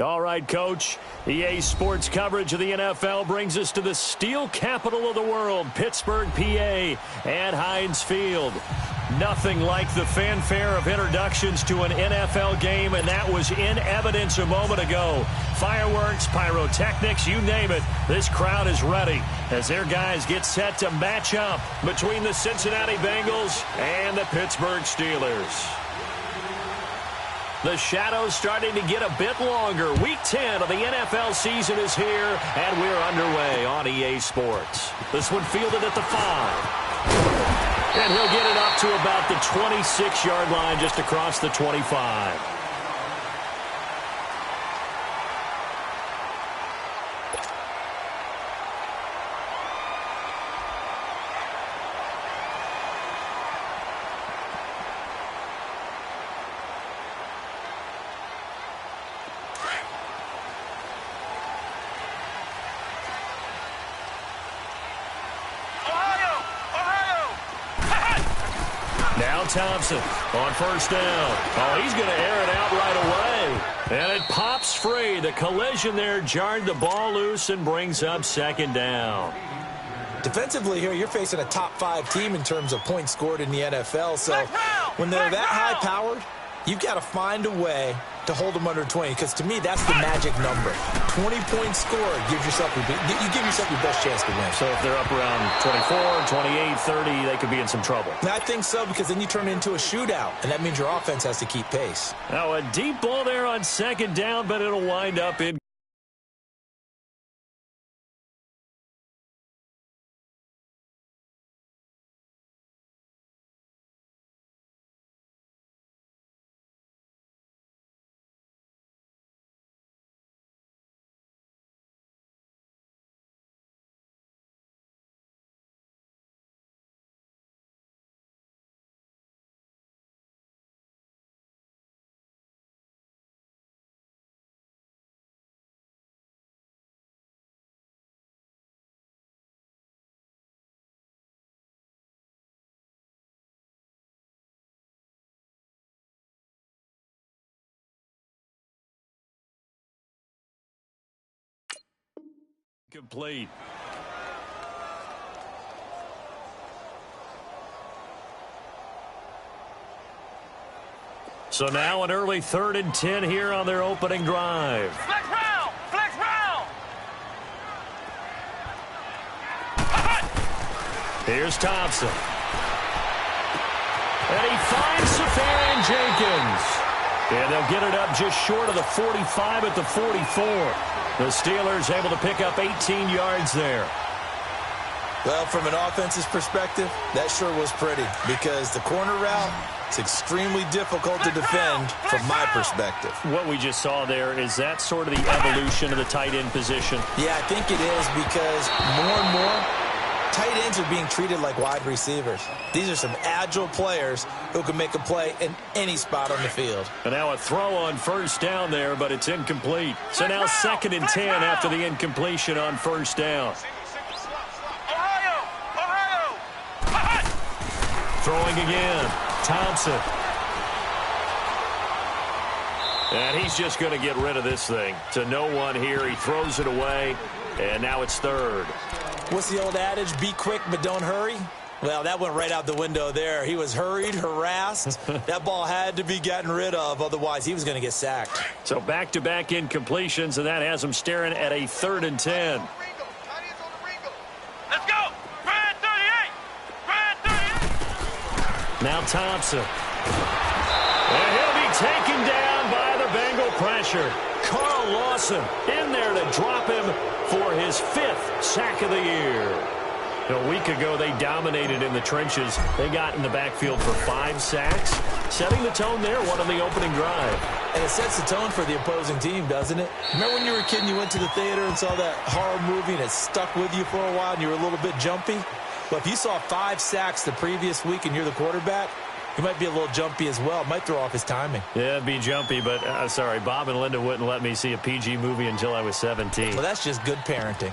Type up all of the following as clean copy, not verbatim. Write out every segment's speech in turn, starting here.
All right, Coach. EA Sports coverage of the NFL brings us to the steel capital of the world, Pittsburgh, PA, and Heinz Field. Nothing like the fanfare of introductions to an NFL game, and that was in evidence a moment ago. Fireworks, pyrotechnics, you name it. This crowd is ready as their guys get set to match up between the Cincinnati Bengals and the Pittsburgh Steelers. The shadow's starting to get a bit longer. Week 10 of the NFL season is here, and we're underway on EA Sports. This one fielded at the 5. And he'll get it up to about the 26-yard line, just across the 25. Now Thompson on first down. Oh, he's going to air it out right away. And it pops free. The collision there jarred the ball loose and brings up second down. Defensively here, you're facing a top 5 team in terms of points scored in the NFL. So when they're that high-powered, you've got to find a way to hold them under 20, because to me, that's the magic number. 20 points scored gives yourself you give yourself your best chance to win. So if they're up around 24, 28, 30, they could be in some trouble. I think so, because then you turn it into a shootout, and that means your offense has to keep pace. Now a deep ball there on second down, but it'll wind up in. Complete. So now an early 3rd and 10 here on their opening drive. Flex round! Flex round! Here's Thompson. And he finds Safarian Jenkins. And they'll get it up just short of the 45 at the 44. The Steelers able to pick up 18 yards there. Well, from an offense's perspective, that sure was pretty, because the corner route is extremely difficult to defend from my perspective. What we just saw there, is that sort of the evolution of the tight end position? Yeah, I think it is, because more and more, tight ends are being treated like wide receivers. These are some agile players who can make a play in any spot on the field. And now a throw on first down there, but it's incomplete. So now 2nd and 10 after the incompletion on first down. Throwing again, Thompson. And he's just going to get rid of this thing. To no one here, he throws it away, and now it's 3rd. What's the old adage? Be quick, but don't hurry. Well, that went right out the window there. He was hurried, harassed. That ball had to be gotten rid of, otherwise he was going to get sacked. So back-to-back incompletions, and that has him staring at a 3rd and 10. Let's go! Brad 38! Brad 38! Now Thompson. And he'll be taken down by the Bengal pressure. Carl Lawson in there to drop him for his 5th sack of the year. A week ago, they dominated in the trenches. They got in the backfield for 5 sacks, setting the tone there, one on the opening drive. And it sets the tone for the opposing team, doesn't it? Remember when you were a kid and you went to the theater and saw that horror movie and it stuck with you for a while and you were a little bit jumpy? Well, if you saw 5 sacks the previous week and you're the quarterback, you might be a little jumpy as well. It might throw off his timing. Yeah, it'd be jumpy, but sorry, Bob and Linda wouldn't let me see a PG movie until I was 17. Well, that's just good parenting.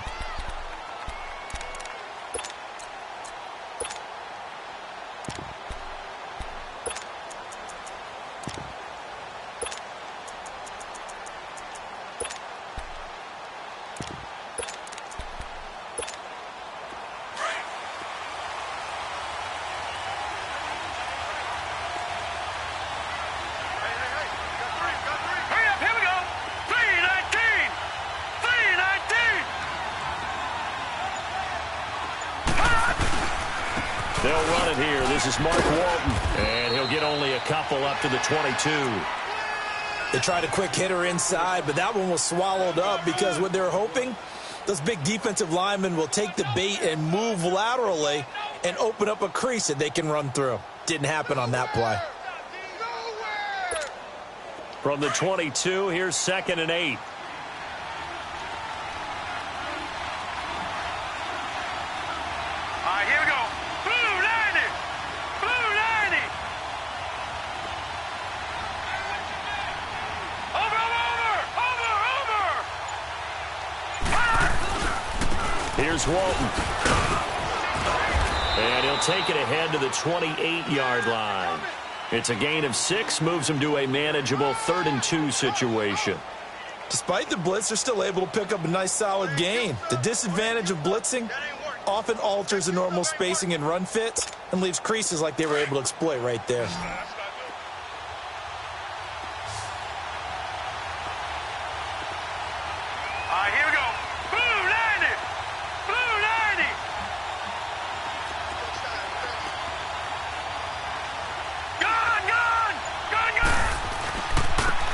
They'll run it here. This is Mark Walton. And he'll get only a couple up to the 22. They tried a quick hitter inside, but that one was swallowed up because what they're hoping, those big defensive linemen will take the bait and move laterally and open up a crease that they can run through. Didn't happen on that play. From the 22, here's 2nd and 8. All right, here we go. Blue 90. Blue 90. Over. Here's Walton. And he'll take it ahead to the 28-yard line. It's a gain of 6, moves him to a manageable 3rd and 2 situation. Despite the blitz, they're still able to pick up a nice solid gain. The disadvantage of blitzing often alters the normal spacing and run fits and leaves creases like they were able to exploit right there. All right, here we go. Blue 90. Blue 90.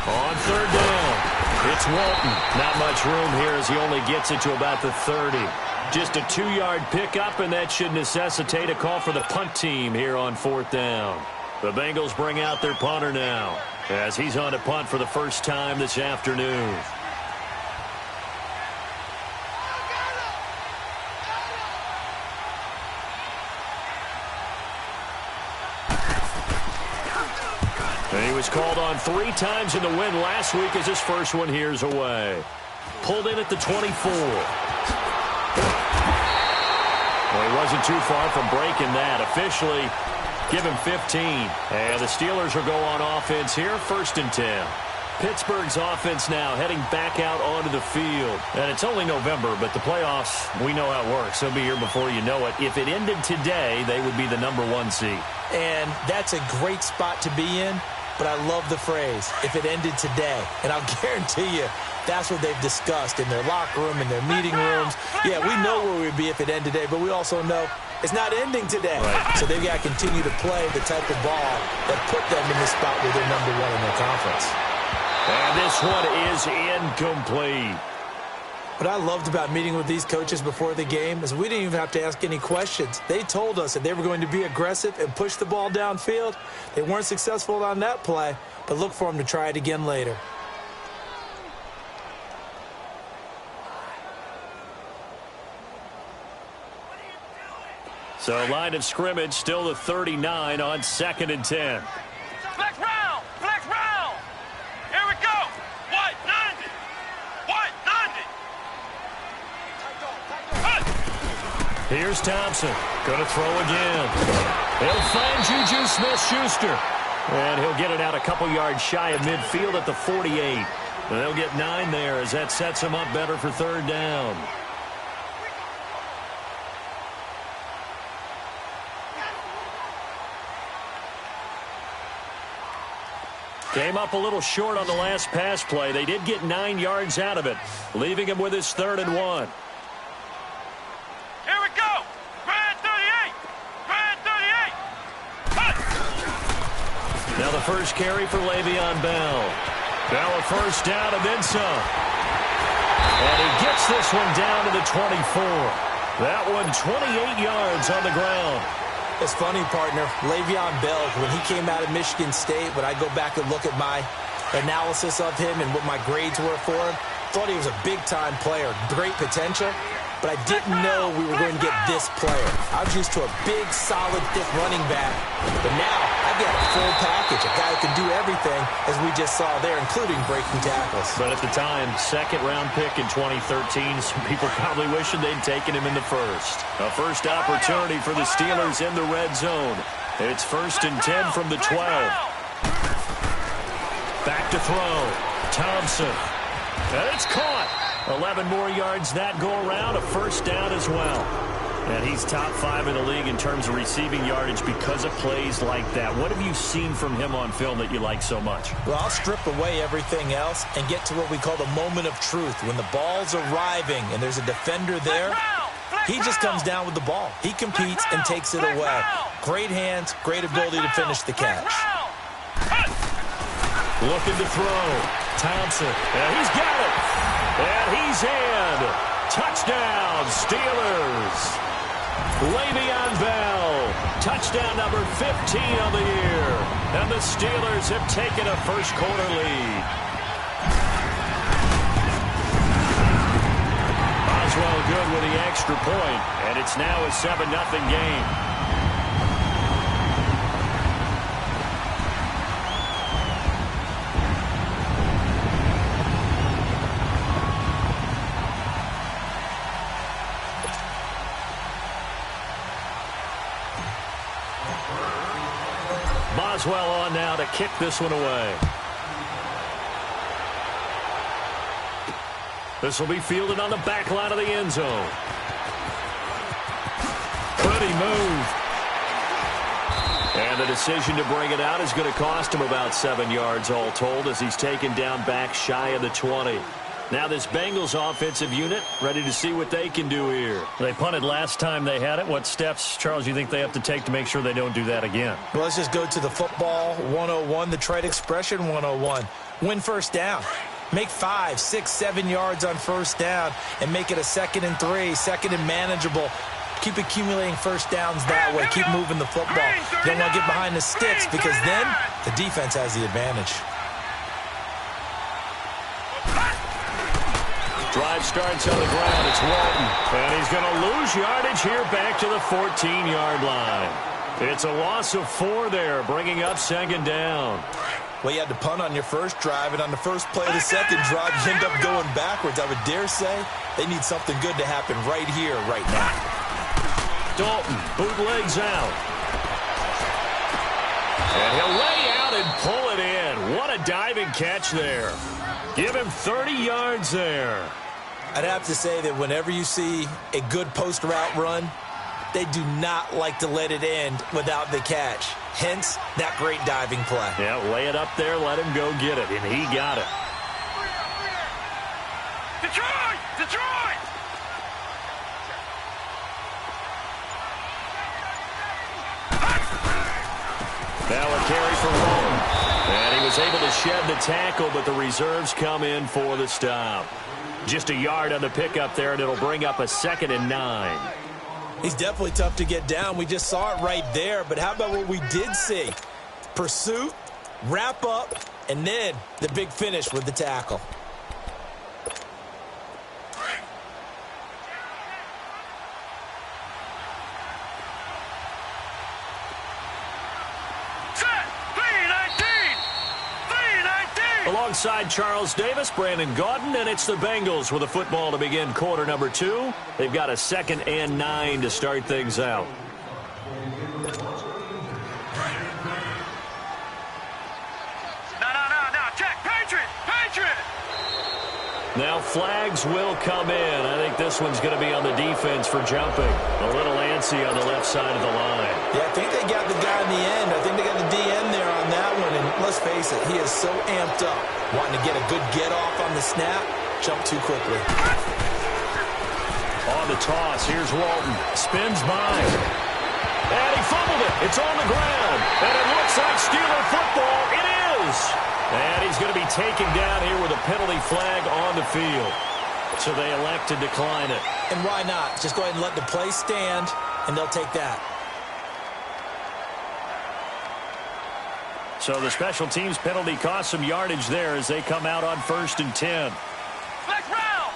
On 3rd down, it's Walton. Not much room here as he only gets it to about the 30. Just a 2-yard pickup, and that should necessitate a call for the punt team here on 4th down. The Bengals bring out their punter now as he's on to punt for the first time this afternoon. He was called on 3 times in the win last week as his first one here's away. Pulled in at the 24. Well, he wasn't too far from breaking that. Officially, give him 15. And the Steelers will go on offense here, 1st and 10. Pittsburgh's offense now heading back out onto the field. And it's only November, but the playoffs, we know how it works. They'll be here before you know it. If it ended today, they would be the number 1 seed. And that's a great spot to be in. But I love the phrase, if it ended today. And I'll guarantee you, that's what they've discussed in their locker room, in their meeting rooms. Yeah, we know where we'd be if it ended today, but we also know it's not ending today. Right. So they've got to continue to play the type of ball that put them in the spot where they're number 1 in their conference. And this one is incomplete. What I loved about meeting with these coaches before the game is we didn't even have to ask any questions. They told us that they were going to be aggressive and push the ball downfield. They weren't successful on that play, but look for them to try it again later. So line of scrimmage still the 39 on 2nd and 10. Flex round. Flex round. Here we go. White 90. White 90. Here's Thompson. Going to throw again. He'll find Juju Smith-Schuster. And he'll get it out a couple yards shy of midfield at the 48. And they'll get 9 there as that sets him up better for 3rd down. Came up a little short on the last pass play. They did get 9 yards out of it, leaving him with his 3rd and 1. Here we go. Grand 38. Grand 38. Cut. Now the first carry for Le'Veon Bell. Bell a first down and then some. And he gets this one down to the 24. That one 28 yards on the ground. It's funny, partner. Le'Veon Bell, when he came out of Michigan State, when I go back and look at my analysis of him and what my grades were for him, thought he was a big-time player, great potential, but I didn't know we were going to get this player. I was used to a big, solid, thick running back, but now I get a full package, a guy who can do everything, as we just saw there, including breaking tackles. But at the time, 2nd-round pick in 2013, some people probably wishing they'd taken him in the 1st. A first opportunity for the Steelers in the red zone. It's 1st and 10 from the 12. Back to throw. Thompson. And it's caught. 11 more yards that go around. A first down as well. And he's top 5 in the league in terms of receiving yardage because of plays like that. What have you seen from him on film that you like so much? Well, I'll strip away everything else and get to what we call the moment of truth. When the ball's arriving and there's a defender there, He just comes down with the ball. He competes and takes it away. Great hands, great ability to finish the catch. Looking to throw. Thompson. And he's got it. And he's in. Touchdown, Steelers. Le'Veon Bell. Touchdown number 15 on the year. And the Steelers have taken a first-quarter lead. Boswell good with the extra point, and it's now a 7-0 game. Boswell on now to kick this one away. This will be fielded on the back line of the end zone. Pretty move. And the decision to bring it out is going to cost him about 7 yards all told as he's taken down back shy of the 20. Now this Bengals offensive unit ready to see what they can do here. They punted last time they had it. What steps, Charles, you think they have to take to make sure they don't do that again? Well, let's just go to the football 101, the trade expression 101. Win first down. Make 5, 6, 7 yards on first down and make it a 2nd and 3, 2nd and manageable. Keep accumulating first downs that way. Keep moving the football. You don't want to get behind the sticks because then the defense has the advantage. Drive starts on the ground. It's Walton. And he's going to lose yardage here back to the 14-yard line. It's a loss of 4 there, bringing up 2nd down. Well, you had to punt on your first drive, and on the first play of the second drive, you end up going backwards. I would dare say they need something good to happen right here, right now. Dalton bootlegs out. And he'll lay out and pull it in. What a diving catch there. Give him 30 yards there. I'd have to say that whenever you see a good post route run, they do not like to let it end without the catch. Hence, that great diving play. Yeah, lay it up there, let him go get it, and he got it. Detroit! Detroit! Now a carry for Walton. And he was able to shed the tackle, but the reserves come in for the stop. Just a yard on the pickup there, and it'll bring up a 2nd and 9. He's definitely tough to get down. We just saw it right there. But how about what we did see? Pursuit, wrap up, and then the big finish with the tackle. Alongside Charles Davis, Brandon Gaudin, and it's the Bengals with a football to begin quarter number 2. They've got a 2nd and 9 to start things out. No, check, Patriot! Now flags will come in. I think this one's going to be on the defense for jumping. A little antsy on the left side of the line. Yeah, I think they got the guy in the end. I think they got the DN there on that one. And let's face it, he is so amped up, wanting to get a good get-off on the snap, jump too quickly. On the toss, here's Walton. Spins by. And he fumbled it. It's on the ground. And it looks like Steeler football. It is. And he's going to be taken down here with a penalty flag on the field. So they elect to decline it. And why not? Just go ahead and let the play stand, and they'll take that. So the special teams penalty cost some yardage there as they come out on 1st and 10. Flex round!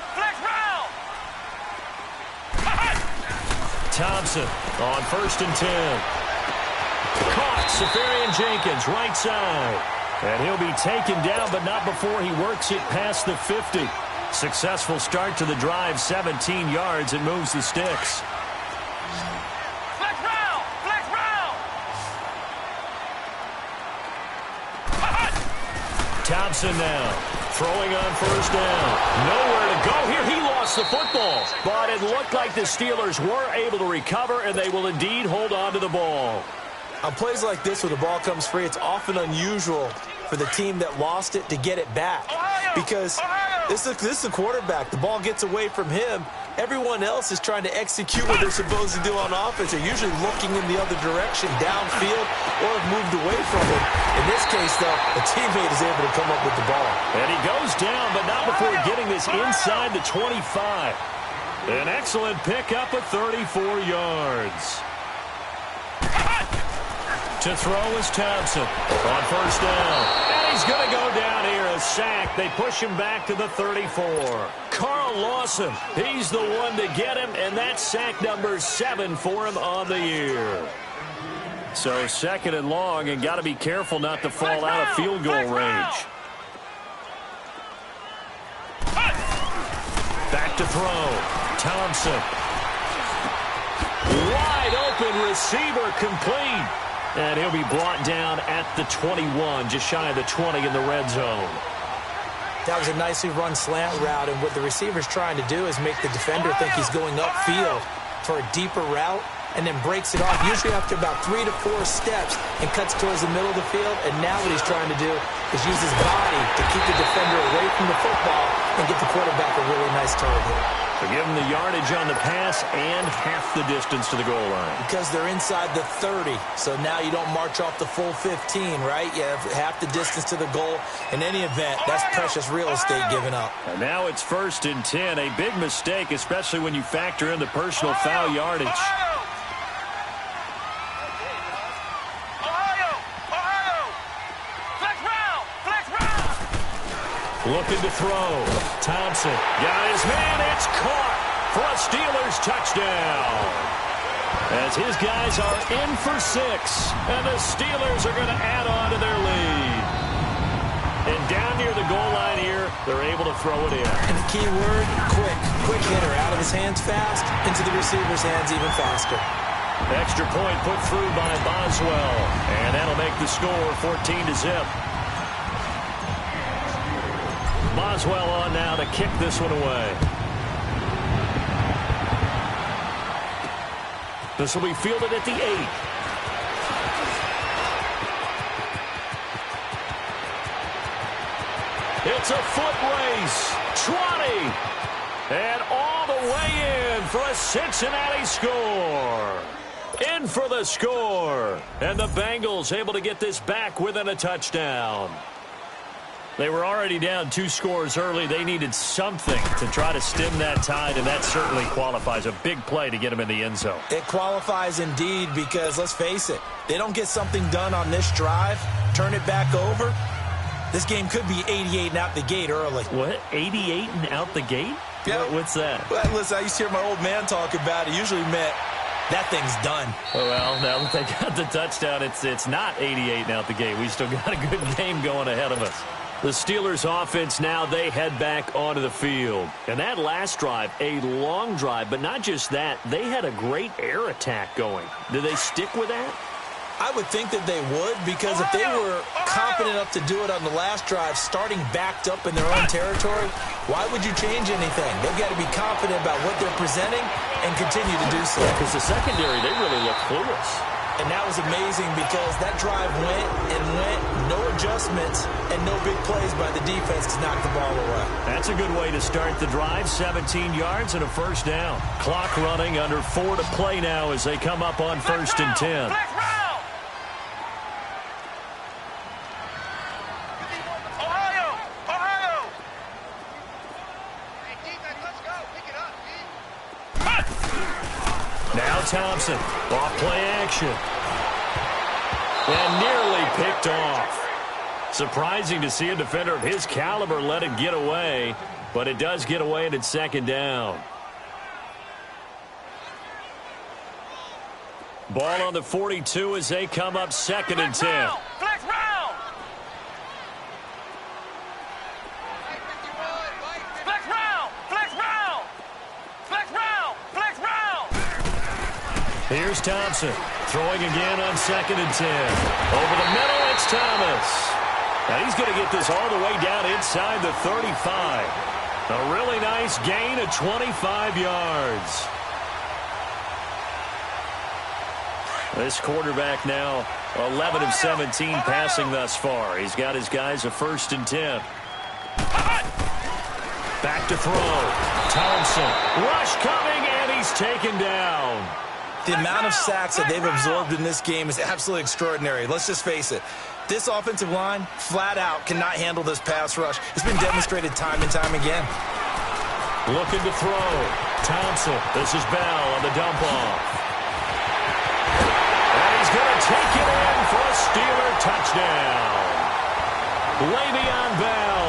Thompson on 1st and 10. Caught. Safarian Jenkins, right side. And he'll be taken down, but not before he works it past the 50. Successful start to the drive, 17 yards, and moves the sticks. Flex round! Thompson now, throwing on 1st down. Nowhere to go here. He lost the football. But it looked like the Steelers were able to recover, and they will indeed hold on to the ball. On plays like this where the ball comes free, it's often unusual for the team that lost it to get it back. Because this is a quarterback. The ball gets away from him, everyone else is trying to execute what they're supposed to do on offense. They're usually looking in the other direction, downfield, or have moved away from it. In this case, though, a teammate is able to come up with the ball. And he goes down, but not before getting this inside the 25. An excellent pickup of 34 yards. To throw is Thompson on first down. And he's going to go down here, a sack. They push him back to the 34. Carl Lawson, he's the one to get him, and that's sack number 7 for him on the year. So second and long, and got to be careful not to fall out of field goal range. Back to throw. Thompson. Wide open receiver complete. And he'll be brought down at the 21, just shy of the 20 in the red zone. That was a nicely run slant route, and what the receiver's trying to do is make the defender think he's going upfield for a deeper route, and then breaks it off, usually after about 3 to 4 steps, and cuts towards the middle of the field. And now what he's trying to do is use his body to keep the defender away from the football and get the quarterback a really nice target. To give him the yardage on the pass and half the distance to the goal line. Because they're inside the 30, so now you don't march off the full 15, right? You have half the distance to the goal. In any event, that's precious real estate given up. And now it's 1st and 10, a big mistake, especially when you factor in the personal foul yardage. Looking to throw. Thompson got his man. It's caught for a Steelers touchdown. As his guys are in for 6, and the Steelers are going to add on to their lead. And down near the goal line here, they're able to throw it in. And the key word, quick. Quick hitter. Out of his hands fast, into the receiver's hands even faster. Extra point put through by Boswell. And that'll make the score 14-0. Boswell on now to kick this one away. This will be fielded at the 8. It's a foot race. 20. And all the way in for a Cincinnati score. In for the score. And the Bengals able to get this back within a touchdown. They were already down 2 scores early. They needed something to try to stem that tide, and that certainly qualifies. A big play to get them in the end zone. It qualifies indeed because, let's face it, they don't get something done on this drive, turn it back over, this game could be 88 and out the gate early. What? 88 and out the gate? Yeah. What's that? Well, listen, I used to hear my old man talk about it. Usually meant that thing's done. Well, now that they got the touchdown, it's not 88 and out the gate. We still got a good game going ahead of us. The Steelers offense now, they head back onto the field. And that last drive, a long drive, but not just that, they had a great air attack going. Do they stick with that? I would think that they would, because if they were confident enough to do it on the last drive, starting backed up in their own territory, why would you change anything? They've got to be confident about what they're presenting and continue to do so. Because the secondary, they really look clueless. And that was amazing because that drive went and went, no adjustments, and no big plays by the defense to knock the ball away. That's a good way to start the drive. 17 yards and a first down. Clock running, under 4 to play now as they come up on 1st and 10. Now Thompson, off play action. And nearly picked off. Surprising to see a defender of his caliber let it get away, but it does get away and it's 2nd down. Ball on the 42 as they come up 2nd and 10. Here's Thompson, throwing again on 2nd and 10. Over the middle, it's Thomas. And he's going to get this all the way down inside the 35. A really nice gain of 25 yards. This quarterback now 11 of 17 passing thus far. He's got his guys a 1st and 10. Back to throw. Thompson, rush coming, and he's taken down. The amount of sacks that they've absorbed in this game is absolutely extraordinary. Let's just face it. This offensive line, flat out, cannot handle this pass rush. It's been demonstrated time and time again. Looking to throw. Thompson. This is Bell on the dump off. And he's going to take it in for a Steeler touchdown. Le'Veon Bell,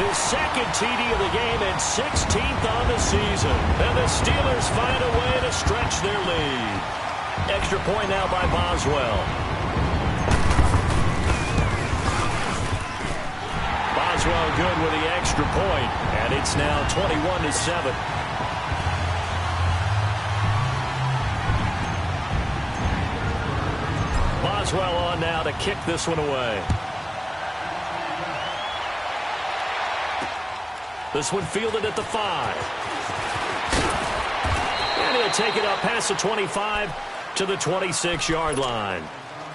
his second TD of the game and 16th on the season. And the Steelers find a way to stretch their lead. Extra point now by Boswell. Boswell good with the extra point, and it's now 21-7. Boswell on now to kick this one away. This one fielded at the 5. And he'll take it up past the 25 to the 26-yard line.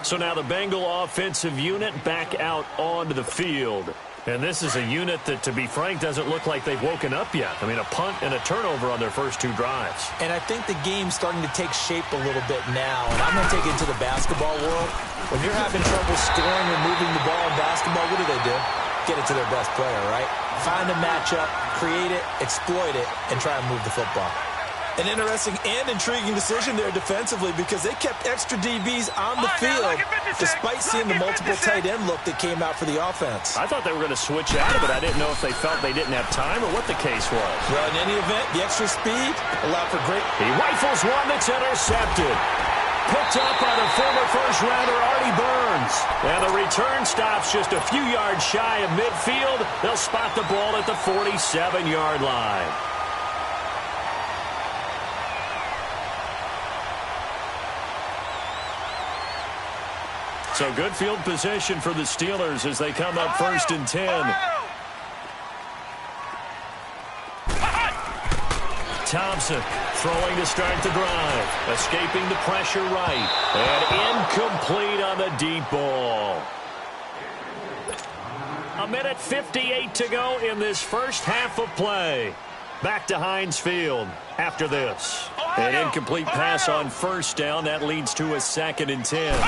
So now the Bengal offensive unit back out onto the field. And this is a unit that, to be frank, doesn't look like they've woken up yet. I mean, a punt and a turnover on their first 2 drives. And I think the game's starting to take shape a little bit now. And I'm going to take it into the basketball world. When you're having trouble scoring or moving the ball in basketball, what do? Get it to their best player, right? Find a matchup, create it, exploit it, and try and move the football. An interesting and intriguing decision there defensively because they kept extra DBs on the field despite seeing the multiple tight end look that came out for the offense. I thought they were going to switch out of it. I didn't know if they felt they didn't have time or what the case was. Well, in any event, the extra speed allowed for great... He rifles one that's intercepted. Picked up by the former first-rounder Artie Burns. And the return stops just a few yards shy of midfield. They'll spot the ball at the 47-yard line. So good field position for the Steelers as they come up 1st and 10. Thompson throwing to start the drive. Escaping the pressure right. And incomplete on the deep ball. 1:58 to go in this first half of play. Back to Heinz Field after this. An incomplete pass on first down. That leads to a 2nd and 10.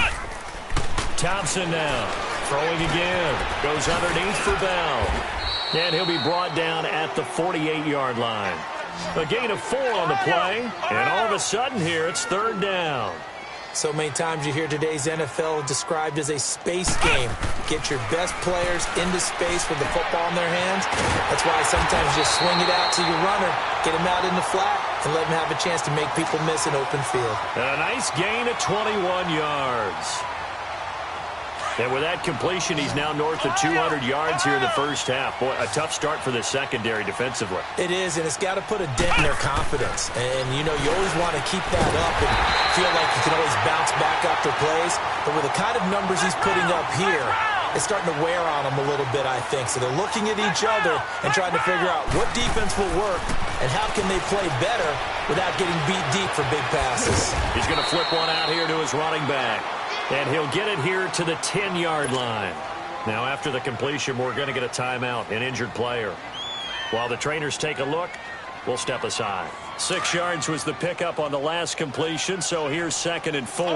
Thompson now throwing again. Goes underneath for Bell. And he'll be brought down at the 48-yard line. A gain of 4 on the play. And all of a sudden here, it's 3rd down. So many times you hear today's NFL described as a space game. Get your best players into space with the football in their hands. That's why sometimes you just swing it out to your runner, get him out in the flat, and let him have a chance to make people miss an open field. And a nice gain of 21 yards. And with that completion, he's now north of 200 yards here in the first half. Boy, a tough start for the secondary defensively. It is, and it's got to put a dent in their confidence. And, you know, you always want to keep that up and feel like you can always bounce back after plays. But with the kind of numbers he's putting up here, it's starting to wear on them a little bit, I think. So they're looking at each other and trying to figure out what defense will work and how can they play better without getting beat deep for big passes. He's going to flip one out here to his running back. And he'll get it here to the 10-yard line. Now, after the completion, we're going to get a timeout, an injured player. While the trainers take a look, we'll step aside. 6 yards was the pickup on the last completion, so here's 2nd and 4.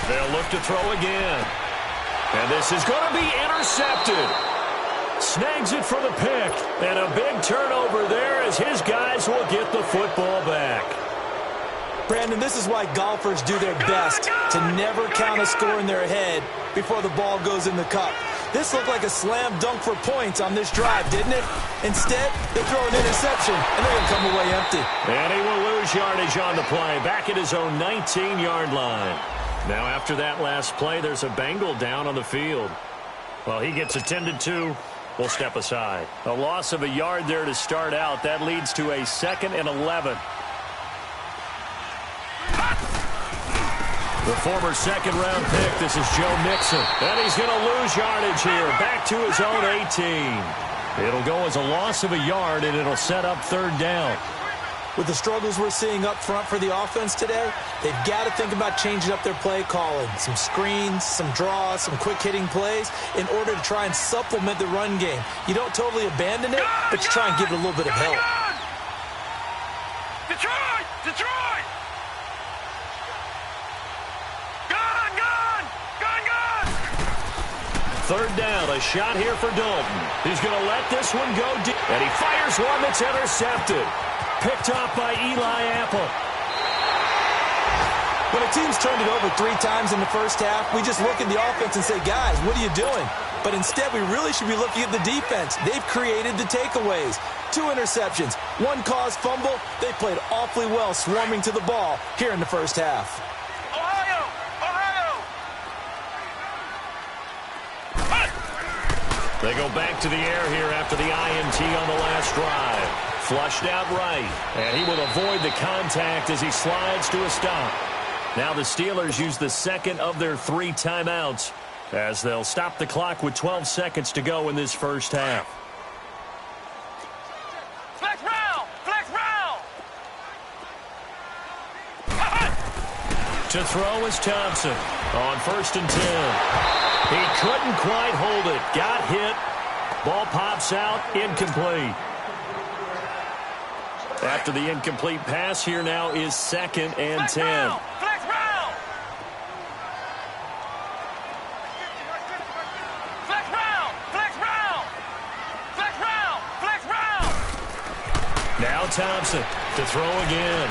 They'll look to throw again. And this is going to be intercepted. Snags it for the pick. And a big turnover there as his guys will get the football back. Brandon, this is why golfers do their best to never count a score in their head before the ball goes in the cup. This looked like a slam dunk for points on this drive, didn't it? Instead, they throw an interception, and they're going to come away empty. And he will lose yardage on the play, back at his own 19-yard line. Now, after that last play, there's a Bengal down on the field. Well, he gets attended to. We'll step aside. A loss of a yard there to start out. That leads to a 2nd and 11. The former second-round pick, this is Joe Mixon. And he's going to lose yardage here, back to his own 18. It'll go as a loss of a yard, and it'll set up 3rd down. With the struggles we're seeing up front for the offense today, they've got to think about changing up their play calling. Some screens, some draws, some quick-hitting plays in order to try and supplement the run game. You don't totally abandon it, but you try and give it a little bit of help. Detroit! Detroit! Gun! Gun! Gun! Gun! Third down, a shot here for Dalton. He's going to let this one go deep. And he fires one that's intercepted. Picked off by Eli Apple. When a team's turned it over 3 times in the first half, we just look at the offense and say, guys, what are you doing? But instead, we really should be looking at the defense. They've created the takeaways. 2 interceptions, 1 caused fumble. They played awfully well swarming to the ball here in the first half. Ohio! Ohio! They go back to the air here after the INT on the last drive. Flushed out right, and he will avoid the contact as he slides to a stop. Now the Steelers use the second of their 3 timeouts as they'll stop the clock with 12 seconds to go in this first half. Flex round! Flex round! To throw is Thompson on 1st and 10. He couldn't quite hold it. Got hit. Ball pops out. Incomplete. After the incomplete pass, here now is 2nd and 10. Flex round! Flex round! Flex round! Flex round! Flex round! Flex round! Now Thompson to throw again.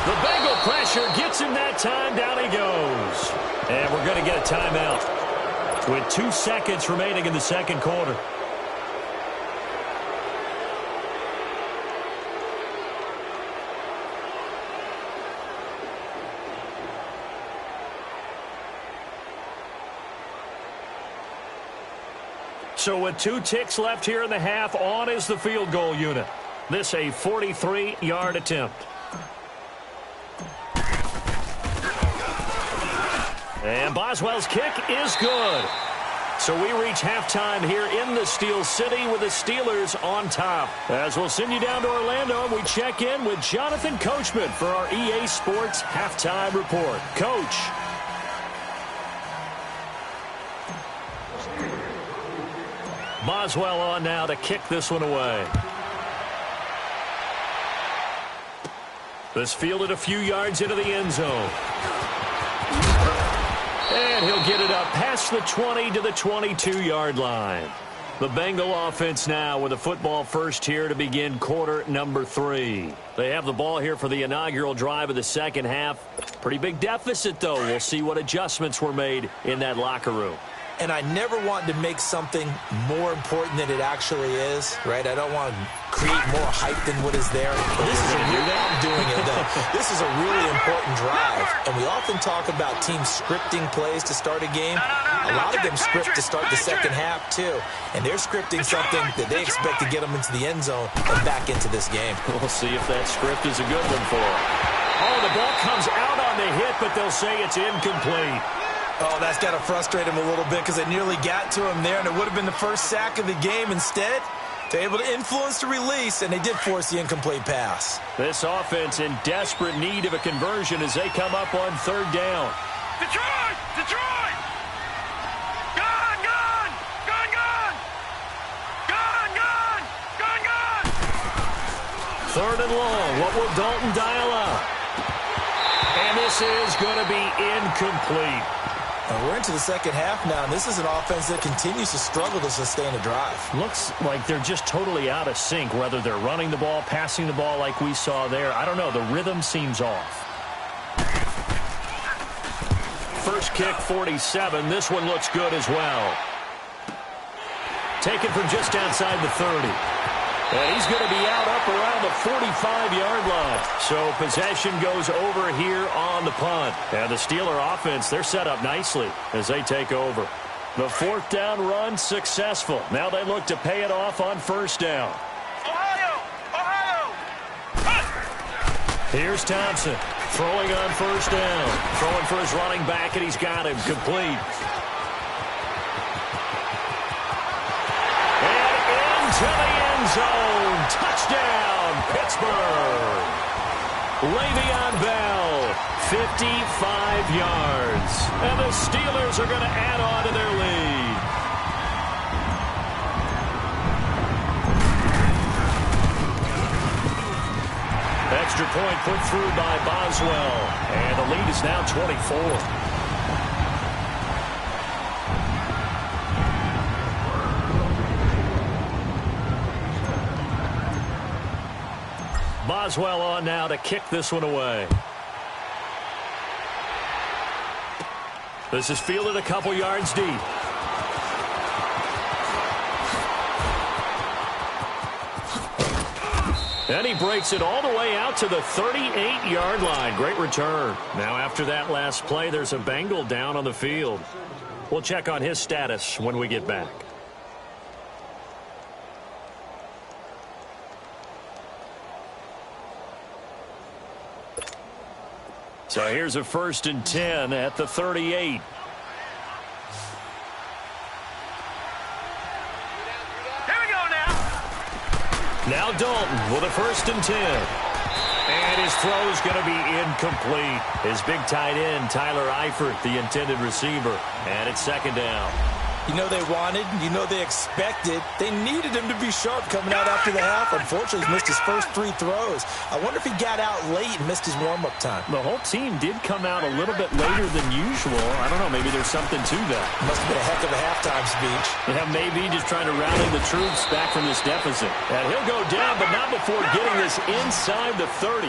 The Bengal pressure gets him that time. Down he goes. And we're going to get a timeout with 2 seconds remaining in the second quarter. So with 2 ticks left here in the half, on is the field goal unit. This a 43-yard attempt. And Boswell's kick is good. So we reach halftime here in the Steel City with the Steelers on top. As we'll send you down to Orlando, and we check in with Jonathan Coachman for our EA Sports Halftime Report. Coach. Boswell on now to kick this one away. This fielded a few yards into the end zone. And he'll get it up past the 20 to the 22-yard line. The Bengal offense now with a football first here to begin quarter number 3. They have the ball here for the inaugural drive of the second half. Pretty big deficit, though. We'll see what adjustments were made in that locker room. And I never want to make something more important than it actually is, right? I don't want to create more hype than what is there. This is I'm doing it, though. This is a really important drive. And we often talk about teams scripting plays to start a game. A lot of them script to start the second half, too. And they're scripting something that they expect to get them into the end zone and back into this game. We'll see if that script is a good one for them. Oh, the ball comes out on the hit, but they'll say it's incomplete. Oh, that's got to frustrate him a little bit because they nearly got to him there, and it would have been the first sack of the game. Instead, they're able to influence the release, and they did force the incomplete pass. This offense in desperate need of a conversion as they come up on 3rd down. Detroit! Detroit! Gun! Gun! Gun! Gun! Gun! Gun! Gun! Gun! 3rd and long. What will Dalton dial up? And this is going to be incomplete. We're into the second half now, and this is an offense that continues to struggle to sustain a drive. Looks like they're just totally out of sync, whether they're running the ball, passing the ball like we saw there. I don't know. The rhythm seems off. First kick, 47. This one looks good as well. Taken from just outside the 30. And he's going to be out up around the 45-yard line. So possession goes over here on the punt. And the Steeler offense, they're set up nicely as they take over. The 4th down run successful. Now they look to pay it off on 1st down. Ohio! Ohio! Here's Thompson throwing on 1st down. Throwing for his running back, and he's got him complete. And into the end zone. touchdown, Pittsburgh. Le'Veon Bell, 55 yards. And the Steelers are going to add on to their lead. Extra point put through by Boswell. And the lead is now 24. Boswell on now to kick this one away. This is fielded a couple yards deep. And he breaks it all the way out to the 38-yard line. Great return. Now after that last play, there's a Bengal down on the field. We'll check on his status when we get back. So here's a 1st and 10 at the 38. Here we go now. Now Dalton with a 1st and 10. And his throw is going to be incomplete. His big tight end, Tyler Eifert, the intended receiver. And it's 2nd down. You know they wanted, you know they expected. They needed him to be sharp coming out after the half. Unfortunately, he's missed his first 3 throws. I wonder if he got out late and missed his warm-up time. The whole team did come out a little bit later than usual. I don't know, maybe there's something to that. Must have been a heck of a halftime speech. Yeah, maybe just trying to rally the troops back from this deficit. And he'll go down, but not before getting this inside the 30.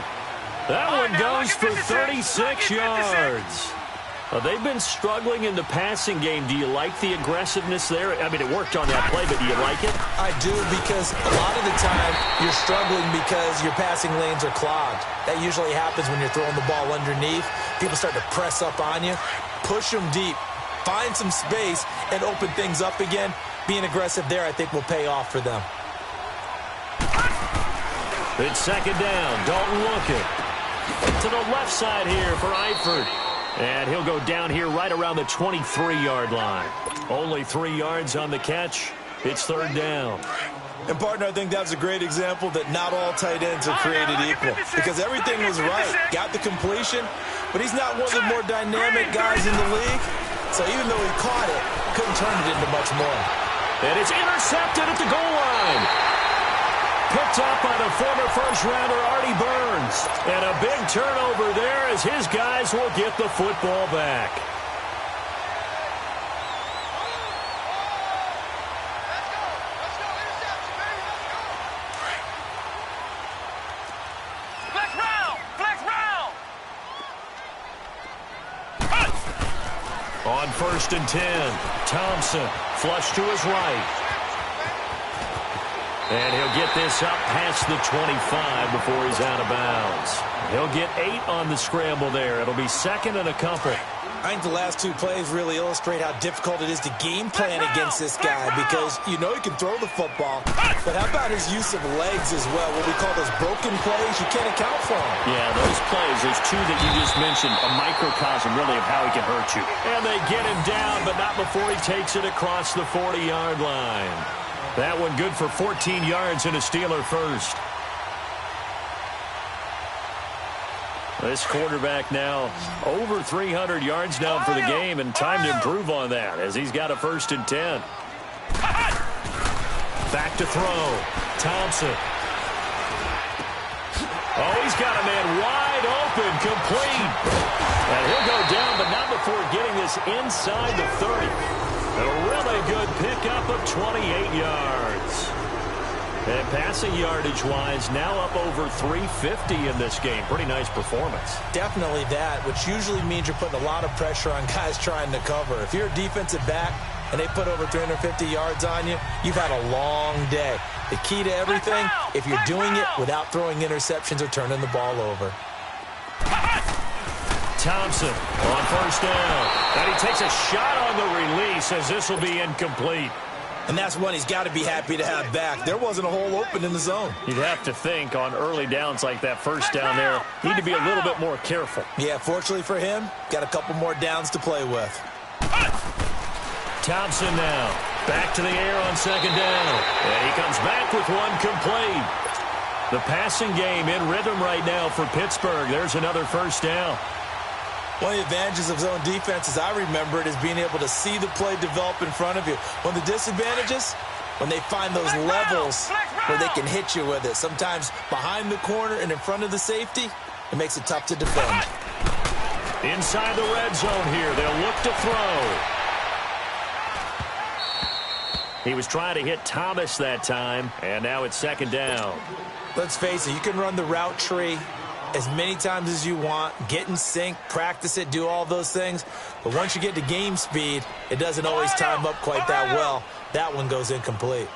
That one goes for 36 yards. They've been struggling in the passing game. Do you like the aggressiveness there? I mean, it worked on that play, but do you like it? I do, because a lot of the time you're struggling because your passing lanes are clogged. That usually happens when you're throwing the ball underneath. People start to press up on you. Push them deep. Find some space and open things up again. Being aggressive there, I think, will pay off for them. It's 2nd down. Dalton looking. To the left side here for Eifert. And he'll go down here right around the 23-yard line. Only 3 yards on the catch. It's 3rd down. And, partner, I think that's a great example that not all tight ends are created equal. Because everything was right. Got the completion, but he's not one of the more dynamic guys in the league. So even though he caught it, couldn't turn it into much more. And it's intercepted at the goal line. Picked up by the former first-rounder Artie Burns. And a big turnover there as his guys will get the football back. Flex round! Flex round! On 1st and 10, Thompson flush to his right. And he'll get this up past the 25 before he's out of bounds. He'll get 8 on the scramble there. It'll be 2nd and a couple. I think the last 2 plays really illustrate how difficult it is to game plan against this guy, because you know he can throw the football, but how about his use of legs as well? What we call those broken plays, you can't account for them. Yeah, those plays, those 2 that you just mentioned, a microcosm really of how he can hurt you. And they get him down, but not before he takes it across the 40-yard line. That one good for 14 yards and a Steeler first. This quarterback now over 300 yards now for the game, and time to improve on that as he's got a 1st and 10. Back to throw. Thompson. Oh, he's got a man wide open, complete. And he'll go down, but not before getting this inside the 30. A really good pickup of 28 yards. And passing yardage-wise, now up over 350 in this game. Pretty nice performance. Definitely that, which usually means you're putting a lot of pressure on guys trying to cover. If you're a defensive back and they put over 350 yards on you, you've had a long day. The key to everything, if you're doing it without throwing interceptions or turning the ball over. Thompson on 1st down. And he takes a shot on the release as this will be incomplete. And that's one he's got to be happy to have back. There wasn't a hole open in the zone. You'd have to think on early downs like that 1st down there, need to be a little bit more careful. Yeah, fortunately for him, got a couple more downs to play with. Thompson now Back to the air on second down. And he comes back with one complete. The passing game in rhythm right now for Pittsburgh. There's another first down. One of the advantages of zone defense, as I remember it, is being able to see the play develop in front of you. One of the disadvantages, when they find those levels where they can hit you with it. Sometimes behind the corner and in front of the safety, it makes it tough to defend. Inside the red zone here, they'll look to throw. He was trying to hit Thomas that time, and now it's second down. Let's face it, you can run the route tree as many times as you want, get in sync, practice it, do all those things. But once you get to game speed, it doesn't always time up quite that well. That one goes incomplete.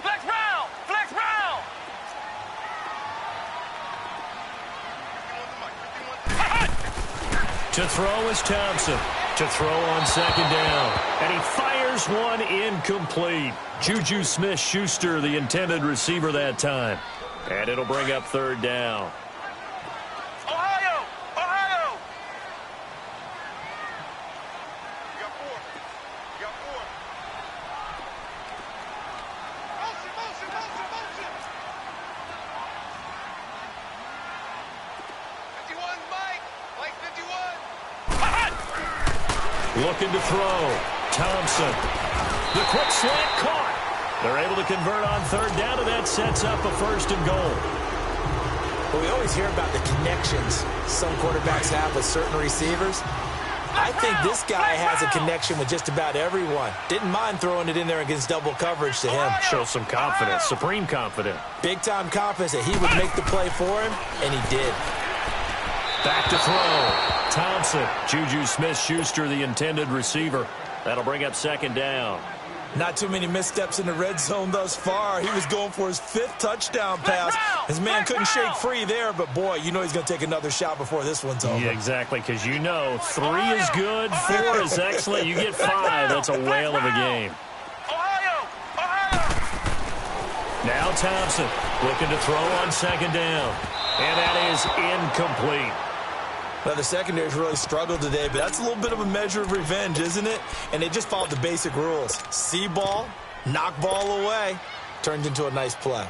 Flex round! Flex round! To throw is Thompson. To throw on second down. And he fires one incomplete. Juju Smith-Schuster, the intended receiver that time. And it'll bring up third down. Ohio! Ohio! You got four. You got four. Motion, motion, motion, motion! 51, Mike! Mike 51! Looking to throw. Thompson. The quick slant caught. They're able to convert on third down, and that sets up a first and goal. Well, we always hear about the connections some quarterbacks have with certain receivers. I think this guy has a connection with just about everyone. Didn't mind throwing it in there against double coverage to him. Shows some confidence, supreme confidence. Big-time confidence that he would make the play for him, and he did. Back to throw. Thompson. Juju Smith-Schuster, the intended receiver. That'll bring up second down. Not too many missteps in the red zone thus far. He was going for his 5th touchdown pass. His man couldn't shake free there, but boy, you know he's going to take another shot before this one's over. Yeah, exactly, because you know 3 is good, 4 is excellent. You get 5, that's a whale of a game. Ohio! Ohio! Now Thompson looking to throw on second down. And that is incomplete. Well, the secondary's really struggled today, but that's a little bit of a measure of revenge, isn't it? And they just followed the basic rules. See ball, knock ball away, turned into a nice play.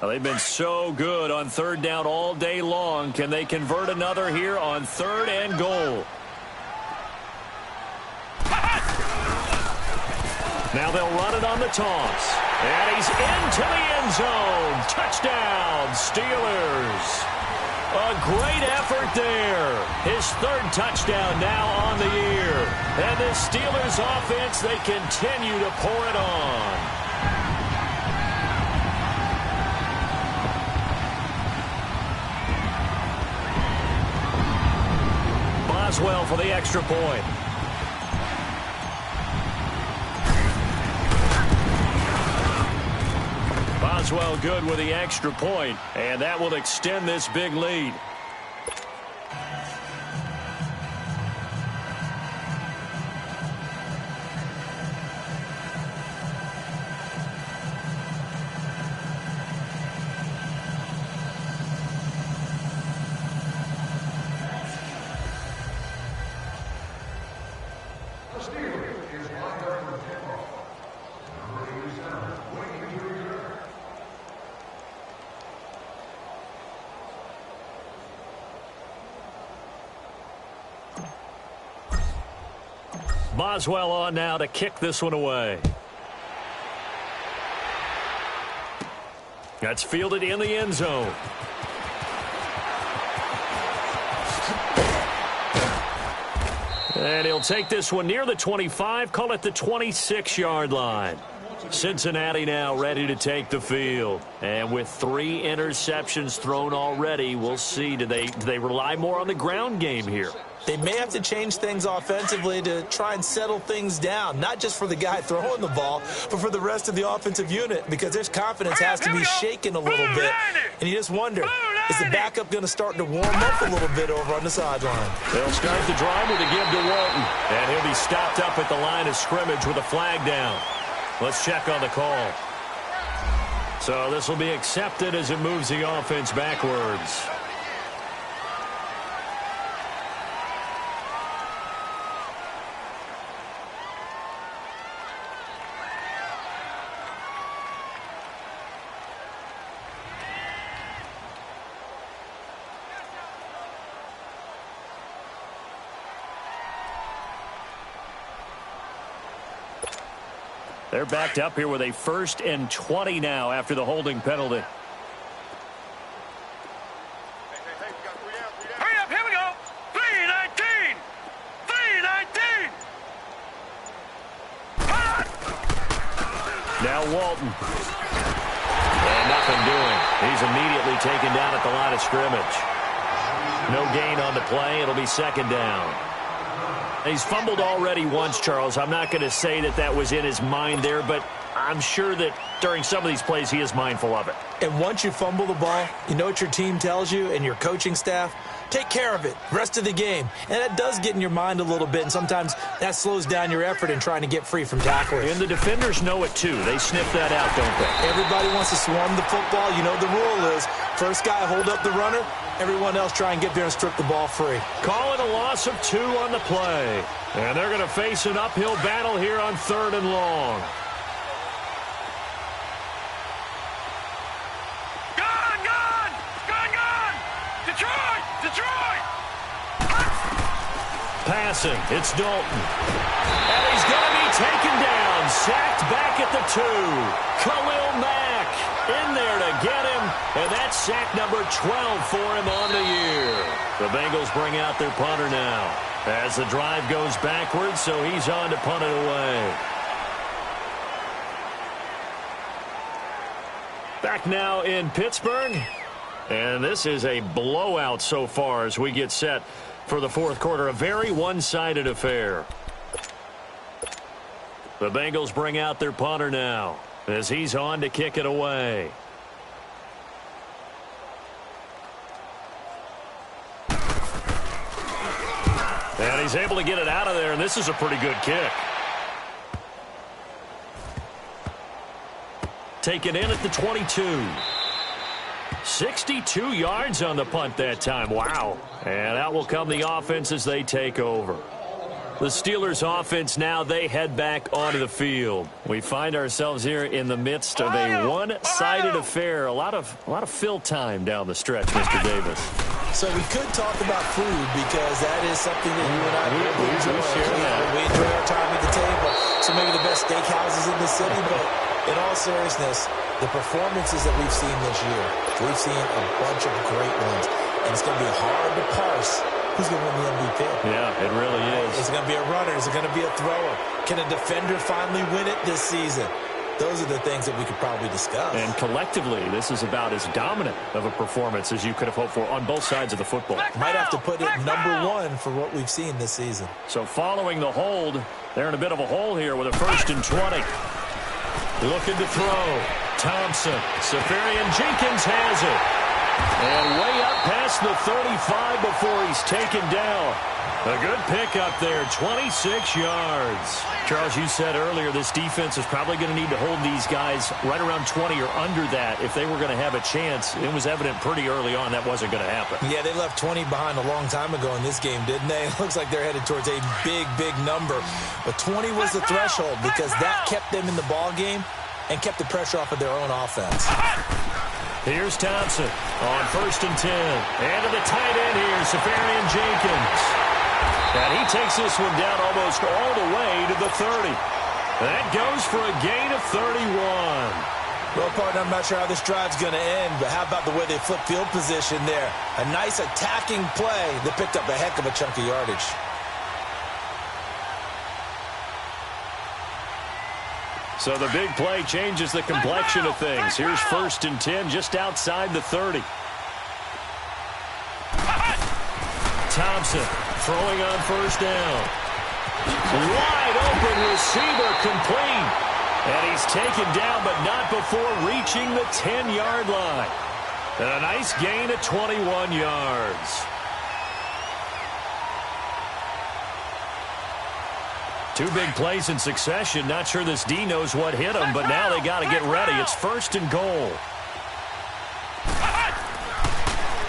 Well, they've been so good on third down all day long. Can they convert another here on third and goal? Now they'll run it on the toss. And he's into the end zone. Touchdown, Steelers. A great effort there. His 3rd touchdown now on the year. And the Steelers offense, they continue to pour it on. Boswell for the extra point. Boswell good with the extra point, and that will extend this big lead. Boswell on now to kick this one away. That's fielded in the end zone. And he'll take this one near the 25, call it the 26-yard line. Cincinnati now ready to take the field. And with 3 interceptions thrown already, we'll see. Do they rely more on the ground game here? They may have to change things offensively to try and settle things down, not just for the guy throwing the ball, but for the rest of the offensive unit, because their confidence has to be shaken a little bit. And you just wonder, is the backup going to start to warm up a little bit over on the sideline? They'll start the drive with a give to Walton, and he'll be stopped up at the line of scrimmage with a flag down. Let's check on the call. So this will be accepted as it moves the offense backwards. They're backed up here with a 1st and 20 now after the holding penalty. Hurry up, here we go. 3:19. 3:19. Now Walton. And nothing doing. He's immediately taken down at the line of scrimmage. No gain on the play. It'll be 2nd down. He's fumbled already once, Charles. I'm not going to say that that was in his mind there, but I'm sure that during some of these plays he is mindful of it. And once you fumble the ball, you know what your team tells you and your coaching staff? Take care of it rest of the game. And that does get in your mind a little bit, and sometimes that slows down your effort in trying to get free from tacklers. And the defenders know it too. They sniff that out, don't they? Everybody wants to swarm the football. You know the rule is first guy hold up the runner, everyone else try and get there and strip the ball free. Call it a loss of 2 on the play. And they're going to face an uphill battle here on 3rd and long. Detroit! Passing, it's Dalton. And he's going to be taken down. Sacked back at the 2. Khalil Mack in there to get him. And that's sack number 12 for him on the year. The Bengals bring out their punter now as the drive goes backwards, so he's on to punt it away. Back now in Pittsburgh. And this is a blowout so far as we get set for the 4th quarter. A very one-sided affair. The Bengals bring out their punter now as he's on to kick it away. And he's able to get it out of there, and this is a pretty good kick. Taken in at the 22. 62 yards on the punt that time. Wow. And out will come the offense as they take over. The Steelers offense now, they head back onto the field. We find ourselves here in the midst of a one-sided affair. A lot of fill time down the stretch, Mr. Davis. So we could talk about food because that is something that you and I really enjoy. We enjoy our time at the table. So maybe the best steakhouses in the city, but in all seriousness, the performances that we've seen this year, we've seen a bunch of great ones, and it's going to be hard to parse who's going to win the MVP. Yeah, it really is. Is it going to be a runner? Is it going to be a thrower? Can a defender finally win it this season? Those are the things that we could probably discuss. And collectively, this is about as dominant of a performance as you could have hoped for on both sides of the football. Might have to put it #1 for what we've seen this season. So following the hold, they're in a bit of a hole here with a 1st and 20. Looking to throw. Thompson. Safarian Jenkins has it. And way up past the 35 before he's taken down. A good pickup there, 26 yards. Charles, you said earlier this defense is probably going to need to hold these guys right around 20 or under that if they were going to have a chance. It was evident pretty early on that wasn't going to happen. Yeah, they left 20 behind a long time ago in this game, didn't they? It looks like they're headed towards a big, big number. But 20 was the threshold because that kept them in the ball game and kept the pressure off of their own offense. Here's Thompson on 1st and 10. And to the tight end here, Safarian Jenkins. And he takes this one down almost all the way to the 30. That goes for a gain of 31. Well, partner, I'm not sure how this drive's going to end, but how about the way they flip field position there? A nice attacking play that picked up a heck of a chunk of yardage. So the big play changes the complexion of things. Here's 1st and 10 just outside the 30. Thompson throwing on 1st down. Wide open receiver complete. And he's taken down, but not before reaching the 10-yard line. And a nice gain of 21 yards. Two big plays in succession. Not sure this D knows what hit him, but now they got to get ready. It's 1st and goal.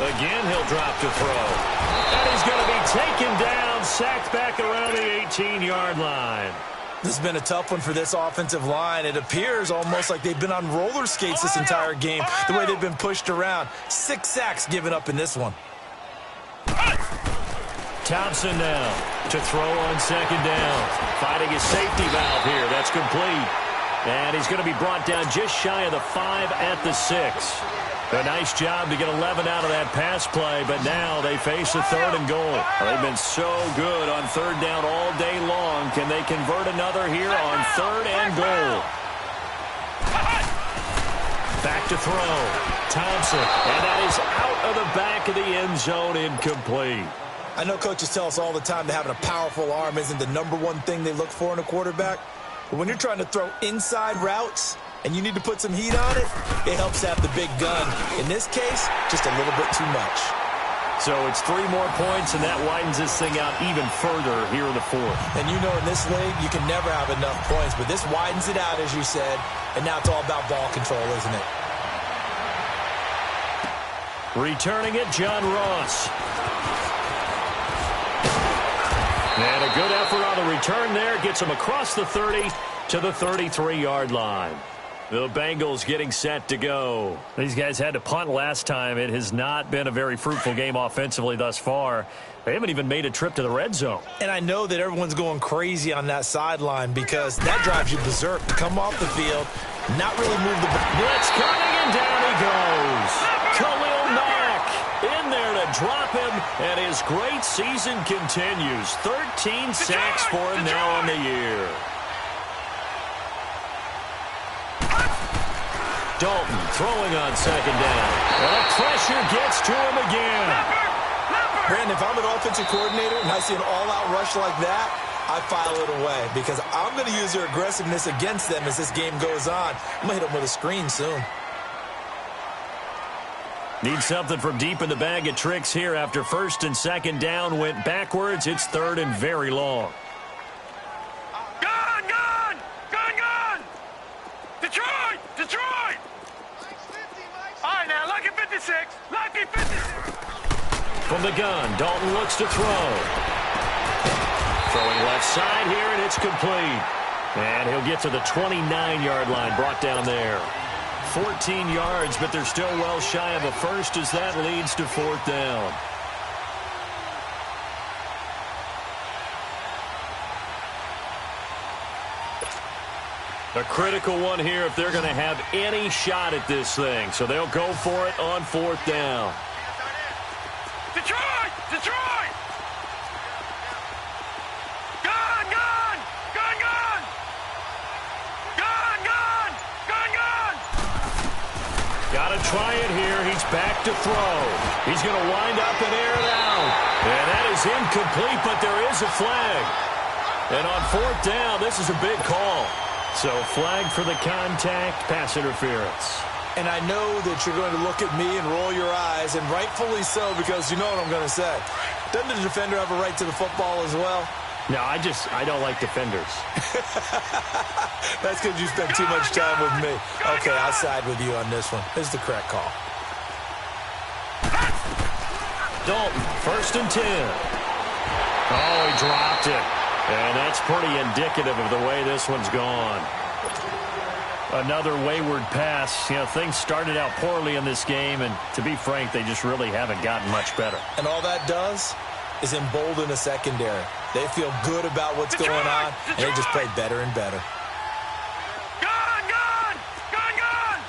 Again, he'll drop to throw. And he's going to be taken down, sacked back around the 18-yard line. This has been a tough one for this offensive line. It appears almost like they've been on roller skates this entire game, the way they've been pushed around. 6 sacks given up in this one. Thompson now to throw on 2nd down. Fighting his safety valve here. That's complete. And he's going to be brought down just shy of the 5 at the 6. A nice job to get 11 out of that pass play, but now they face a 3rd and goal. They've been so good on 3rd down all day long. Can they convert another here on 3rd and goal? Back to throw. Thompson, and that is out of the back of the end zone, incomplete. I know coaches tell us all the time that having a powerful arm isn't the #1 thing they look for in a quarterback. But when you're trying to throw inside routes and you need to put some heat on it, it helps to have the big gun. In this case, just a little bit too much. So it's 3 more points, and that widens this thing out even further here in the 4th. And you know in this league, you can never have enough points, but this widens it out, as you said, and now it's all about ball control, isn't it? Returning it, John Ross. And a good effort on the return there. Gets him across the 30 to the 33-yard line. The Bengals getting set to go. These guys had to punt last time. It has not been a very fruitful game offensively thus far. They haven't even made a trip to the red zone. And I know that everyone's going crazy on that sideline because that drives you berserk to come off the field, not really move the ball. Blitz coming, and down he goes. Khalil Mack in there to drop him, and his great season continues. 13 sacks for him now on the year. Dalton throwing on 2nd down. And the pressure gets to him again. Brandon, if I'm an offensive coordinator and I see an all-out rush like that, I file it away because I'm going to use their aggressiveness against them as this game goes on. I'm going to hit them with a screen soon. Need something from deep in the bag of tricks here after 1st and 2nd down went backwards. It's 3rd and very long. Gun, gun! Gun, gun! Detroit! Detroit! All right, now, lucky 56. Lucky 56. From the gun, Dalton looks to throw. Throwing left side here, and it's complete. And he'll get to the 29-yard line, brought down there. 14 yards, but they're still well shy of a first as that leads to 4th down. A critical one here if they're going to have any shot at this thing. So they'll go for it on 4th down. Detroit! Detroit! Gun, gun! Gun, gun! Gun, gun! Gun, gun! Got to try it here. He's back to throw. He's going to wind up and air it out. And that is incomplete, but there is a flag. And on 4th down, this is a big call. So flag for the contact, pass interference. And I know that you're going to look at me and roll your eyes, and rightfully so, because you know what I'm going to say. Doesn't the defender have a right to the football as well? No, I don't like defenders. That's because you spend too much time with me. Okay, I'll side with you on this one. This is the correct call. Dalton, 1st and 10. Oh, he dropped it. And that's pretty indicative of the way this one's gone. Another wayward pass. You know, things started out poorly in this game, and to be frank, they just really haven't gotten much better. And all that does is embolden a secondary. They feel good about what's going on, and they just play better and better. Gun, gun! Gun, gun!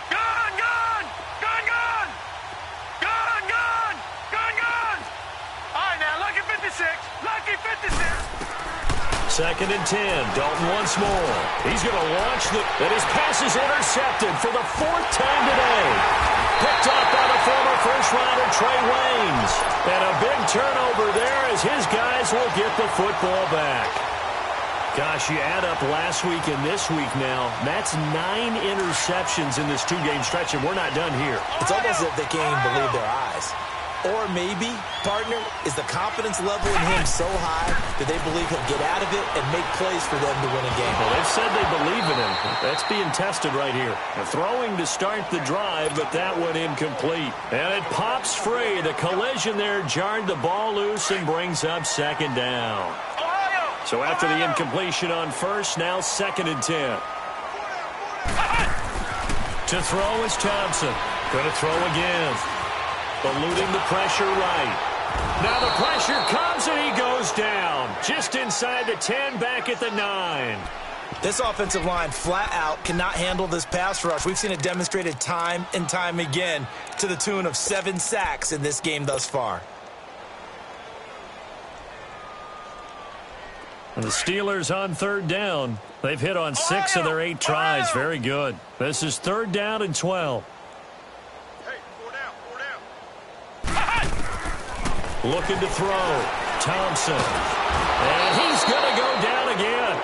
Gun, gun! Gun, gun! Gun, gun! Gun, gun! All right, now, lucky 56. Lucky 56. 2nd and 10. Dalton once more. He's going to launch and his pass is intercepted for the 4th time today. Picked up by the former first-rounder Trey Waynes. And a big turnover there as his guys will get the football back. Gosh, you add up last week and this week now. That's 9 interceptions in this 2-game stretch, and we're not done here. It's almost as if they can't even believe their eyes. Or maybe, partner, is the confidence level in him so high that they believe he'll get out of it and make plays for them to win a game? Well, they've said they believe in him. That's being tested right here. Throwing to start the drive, but that one incomplete. And it pops free. The collision there jarred the ball loose and brings up second down. So after the incompletion on first, now 2nd and 10. To throw is Thompson. Going to throw again. Eluding the pressure right. Now the pressure comes and he goes down. Just inside the 10, back at the 9. This offensive line flat out cannot handle this pass rush. We've seen it demonstrated time and time again to the tune of 7 sacks in this game thus far. And the Steelers on 3rd down. They've hit on 6 of their 8 tries. Very good. This is 3rd down and 12. Looking to throw. Thompson. And he's going to go down again.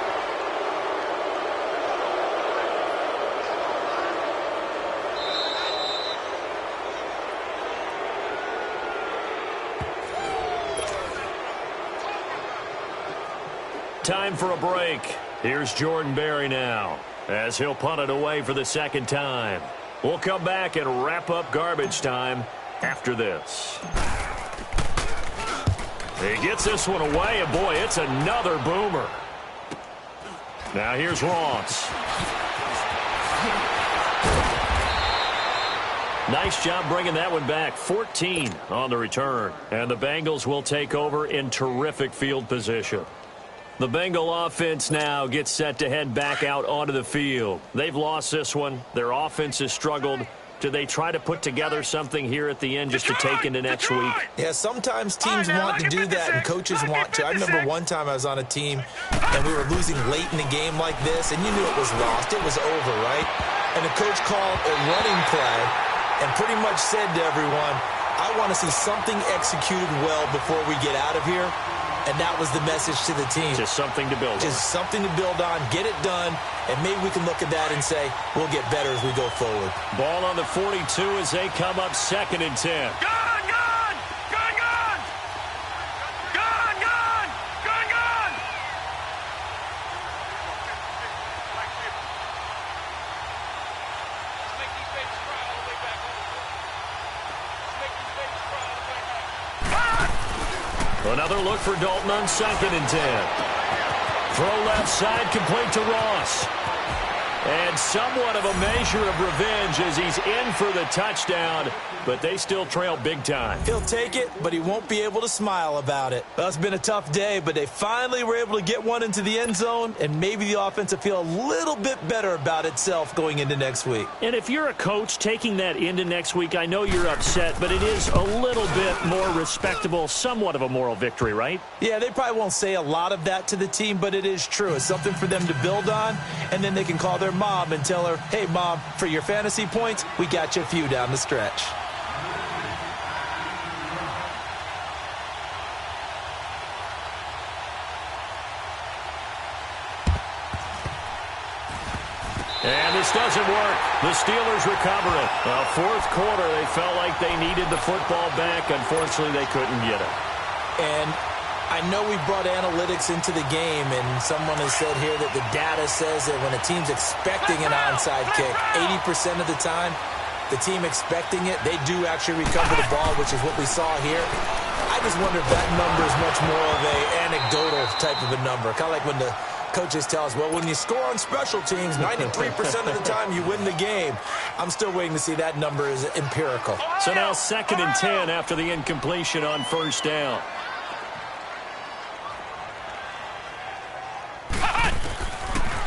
Time for a break. Here's Jordan Berry now as he'll punt it away for the 2nd time. We'll come back and wrap up garbage time after this. He gets this one away, and boy, it's another boomer. Now here's Ross. Nice job bringing that one back. 14 on the return. And the Bengals will take over in terrific field position. The Bengal offense now gets set to head back out onto the field. They've lost this one. Their offense has struggled. Do they try to put together something here at the end just to take into next week? Yeah, sometimes teams want to do that and coaches want to. I remember one time I was on a team and we were losing late in the game like this, and you knew it was lost. It was over, right? And the coach called a running play and pretty much said to everyone, I want to see something executed well before we get out of here. And that was the message to the team. Just something to build on. Just something to build on, get it done, and maybe we can look at that and say, we'll get better as we go forward. Ball on the 42 as they come up 2nd and 10. Gun, gun! Gun, gun! Gun, gun! Gun, gun! Make these babies cry all the way back over. Make these babies cry all the way back. Another look for Dalton on 2nd and 10. Throw left side, complete to Ross. And somewhat of a measure of revenge as he's in for the touchdown, but they still trail big time. He'll take it, but he won't be able to smile about it. Well, it's been a tough day, but they finally were able to get one into the end zone, and maybe the offense will feel a little bit better about itself going into next week. And if you're a coach taking that into next week, I know you're upset, but it is a little bit more respectable, somewhat of a moral victory, right? Yeah, they probably won't say a lot of that to the team, but it is true. It's something for them to build on, and then they can call their mom and tell her, hey, Mom, for your fantasy points, we got you a few down the stretch. And this doesn't work. The Steelers recover it. Fourth quarter, they felt like they needed the football back. Unfortunately, they couldn't get it. And I know we brought analytics into the game, and someone has said here that the data says that when a team's expecting an onside kick, 80% of the time, the team expecting it, they do actually recover the ball, which is what we saw here. I just wonder if that number is much more of an anecdotal type of a number, kind of like when the coaches tell us, well, when you score on special teams, 93% of the time you win the game. I'm still waiting to see that number is empirical. So now 2nd and 10 after the incompletion on 1st down.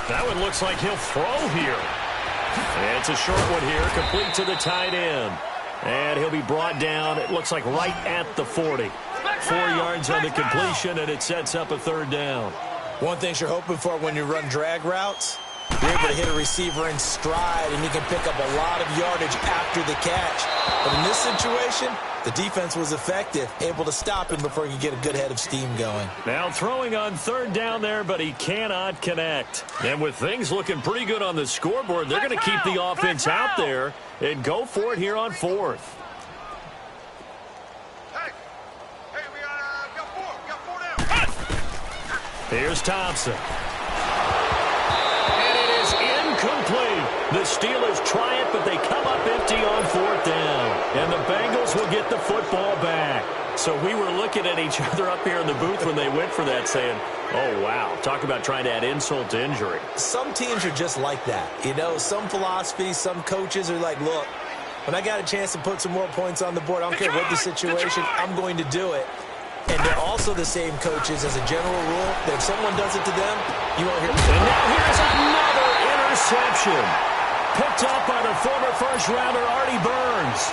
That one looks like he'll throw here. And it's a short one here, complete to the tight end. And he'll be brought down, it looks like right at the 40. 4 yards on the completion, and it sets up a 3rd down. One thing you're hoping for when you run drag routes, you're able to hit a receiver in stride, and you can pick up a lot of yardage after the catch. But in this situation, the defense was effective, able to stop him before he could get a good head of steam going. Now throwing on 3rd down there, but he cannot connect. And with things looking pretty good on the scoreboard, they're going to keep the offense out there and go for it here on 4th. Here's Thompson. And it is incomplete. The Steelers try it, but they come up empty on 4th down. And the Bengals will get the football back. So we were looking at each other up here in the booth when they went for that saying, oh, wow, talk about trying to add insult to injury. Some teams are just like that. You know, some philosophies, some coaches are like, look, when I got a chance to put some more points on the board, I don't care what the situation, I'm going to do it. And they're also the same coaches as a general rule that if someone does it to them, you won't hear. And now here's another interception. Picked up by the former first-rounder Artie Burns.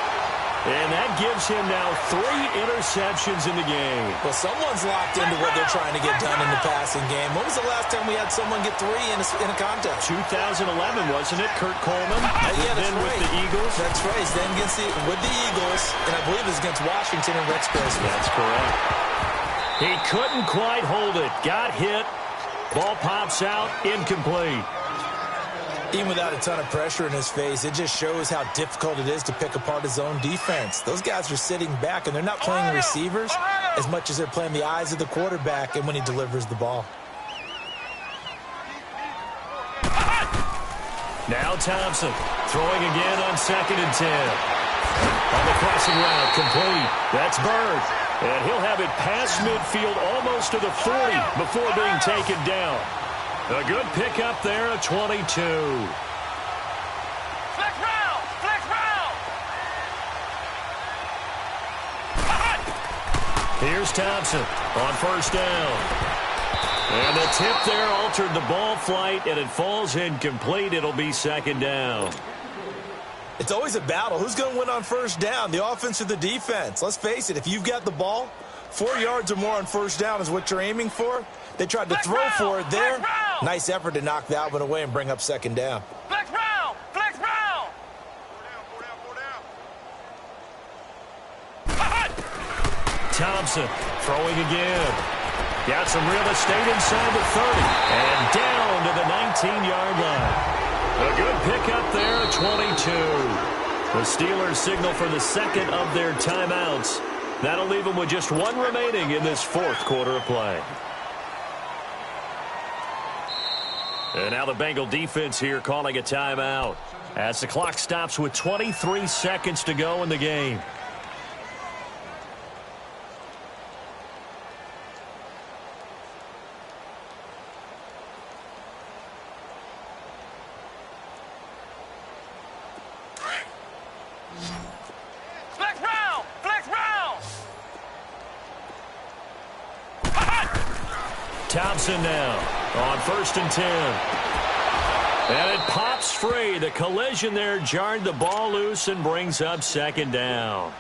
And that gives him now 3 interceptions in the game. Well, someone's locked into what they're trying to get done in the passing game. When was the last time we had someone get 3 in a contest? 2011, wasn't it? Kurt Coleman. Yeah, that's then right. with the Eagles. That's right. He's then with the Eagles, and I believe it was against Washington and Rex Grossman. That's correct. He couldn't quite hold it. Got hit. Ball pops out. Incomplete. Even without a ton of pressure in his face, it just shows how difficult it is to pick apart his own defense. Those guys are sitting back, and they're not playing receivers as much as they're playing the eyes of the quarterback and when he delivers the ball. Now Thompson throwing again on 2nd and 10. On the crossing route, complete. That's Bird. And he'll have it past midfield almost to the 40 before being taken down. A good pickup there at 22. Flex round! Flex round! Here's Thompson on 1st down. And the tip there altered the ball flight, and it falls incomplete. It'll be 2nd down. It's always a battle. Who's going to win on 1st down, the offense or the defense? Let's face it, if you've got the ball, 4 yards or more on 1st down is what you're aiming for. They tried to throw for it there. Nice effort to knock that one away and bring up 2nd down. Flex round! Flex round! Thompson throwing again. Got some real estate inside the 30. And down to the 19-yard line. A good pickup there at 22. The Steelers signal for the 2nd of their timeouts. That'll leave them with just 1 remaining in this 4th quarter of play. And now the Bengal defense here calling a timeout as the clock stops with 23 seconds to go in the game. Flex round! Flex round! Thompson now on 1st and 10. And it pops free. The collision there jarred the ball loose and brings up 2nd down.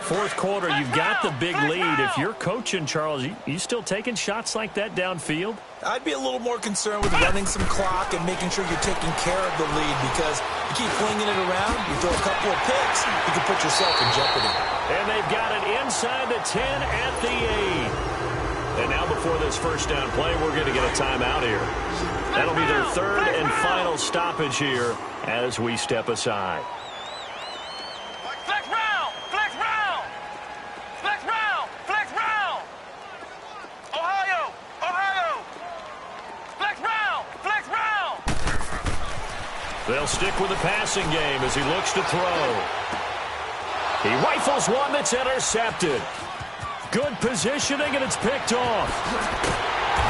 4th quarter, you've got the big lead. If you're coaching, Charles, you still taking shots like that downfield? I'd be a little more concerned with running some clock and making sure you're taking care of the lead, because you keep flinging it around, you throw a couple of picks, you can put yourself in jeopardy. And they've got it inside the 10 at the 8. And now before this 1st down play, we're going to get a timeout here. That'll be their 3rd and final stoppage here as we step aside. Flex round! Flex round! Flex round! Flex round! Ohio! Ohio! Flex round! Flex round! They'll stick with the passing game as he looks to throw. He rifles one that's intercepted. Good positioning, and it's picked off.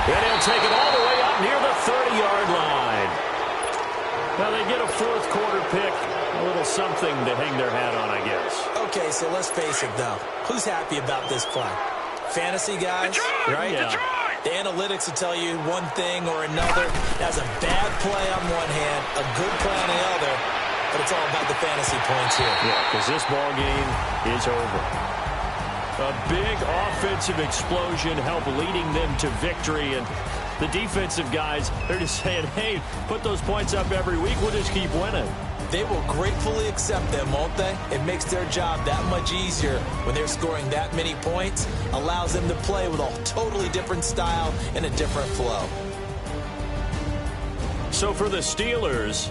And he'll take it all the way up near the 30-yard line. Now they get a 4th quarter pick. A little something to hang their hat on, I guess. Okay, so let's face it, though. Who's happy about this play? Fantasy guys, Detroit! right? Yeah. Detroit! The analytics will tell you one thing or another. That's a bad play on one hand, a good play on the other, but it's all about the fantasy points here. Yeah, because this ball game is over. A big offensive explosion helped leading them to victory, and the defensive guys, they're just saying, hey, put those points up every week, we'll just keep winning. They will gratefully accept them, won't they? It makes their job that much easier when they're scoring that many points, allows them to play with a totally different style and a different flow. So for the Steelers,